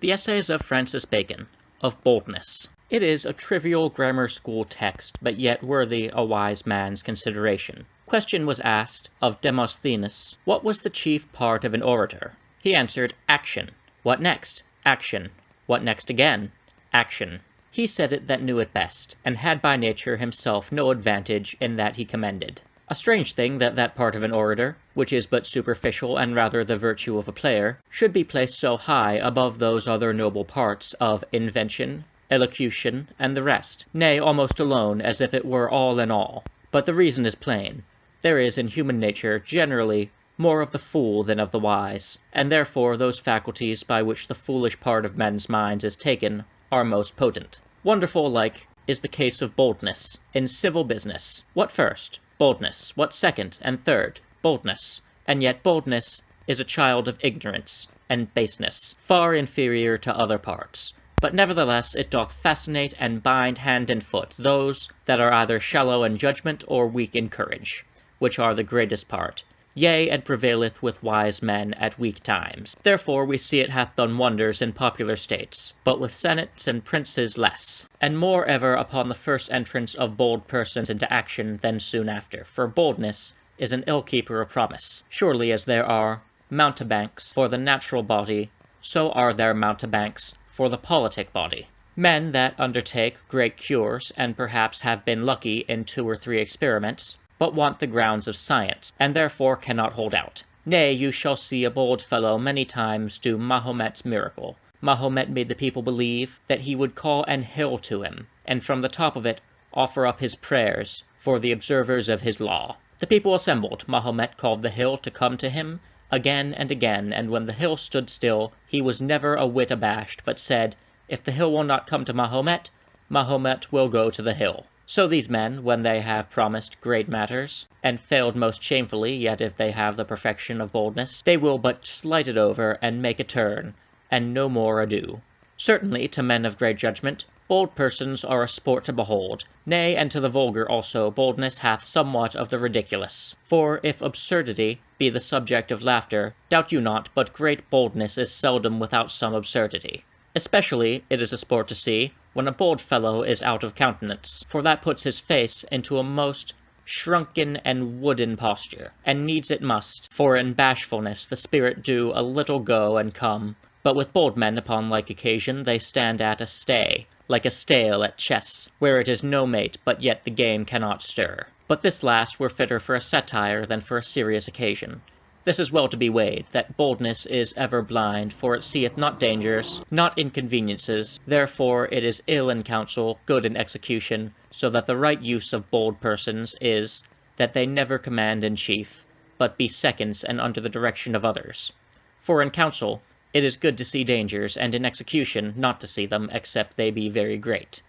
The Essays of Francis Bacon, of Boldness. It is a trivial grammar school text, but yet worthy a wise man's consideration. Question was asked of Demosthenes, what was the chief part of an orator? He answered, action. What next? Action. What next again? Action. He said it that knew it best, and had by nature himself no advantage in that he commended. A strange thing that that part of an orator, which is but superficial and rather the virtue of a player, should be placed so high above those other noble parts of invention, elocution, and the rest, nay, almost alone, as if it were all in all. But the reason is plain. There is in human nature, generally, more of the fool than of the wise, and therefore those faculties by which the foolish part of men's minds is taken are most potent. Wonderful like is the case of boldness in civil business. What first? Boldness. What second and third? Boldness. And yet boldness is a child of ignorance and baseness, far inferior to other parts. But nevertheless it doth fascinate and bind hand and foot those that are either shallow in judgment or weak in courage, which are the greatest part, yea, and prevaileth with wise men at weak times. Therefore we see it hath done wonders in popular states, but with senates and princes less, and more ever upon the first entrance of bold persons into action than soon after, for boldness is an ill keeper of promise. Surely as there are mountebanks for the natural body, so are there mountebanks for the politic body. Men that undertake great cures, and perhaps have been lucky in 2 or 3 experiments, but want the grounds of science, and therefore cannot hold out. Nay, you shall see a bold fellow many times do Mahomet's miracle. Mahomet made the people believe that he would call an hill to him, and from the top of it offer up his prayers for the observers of his law. The people assembled. Mahomet called the hill to come to him again and again, and when the hill stood still, he was never a whit abashed, but said, if the hill will not come to Mahomet, Mahomet will go to the hill. So these men, when they have promised great matters, and failed most shamefully, yet if they have the perfection of boldness, they will but slight it over, and make a turn, and no more ado. Certainly, to men of great judgment, bold persons are a sport to behold. Nay, and to the vulgar also, boldness hath somewhat of the ridiculous. For if absurdity be the subject of laughter, doubt you not, but great boldness is seldom without some absurdity. Especially it is a sport to see, when a bold fellow is out of countenance, for that puts his face into a most shrunken and wooden posture, and needs it must, for in bashfulness the spirit do a little go and come, but with bold men upon like occasion they stand at a stay, like a stale at chess, where it is no mate, but yet the game cannot stir. But this last were fitter for a satire than for a serious occasion. This is well to be weighed, that boldness is ever blind, for it seeth not dangers, not inconveniences, therefore it is ill in counsel, good in execution, so that the right use of bold persons is, that they never command in chief, but be seconds and under the direction of others. For in counsel, it is good to see dangers, and in execution not to see them, except they be very great.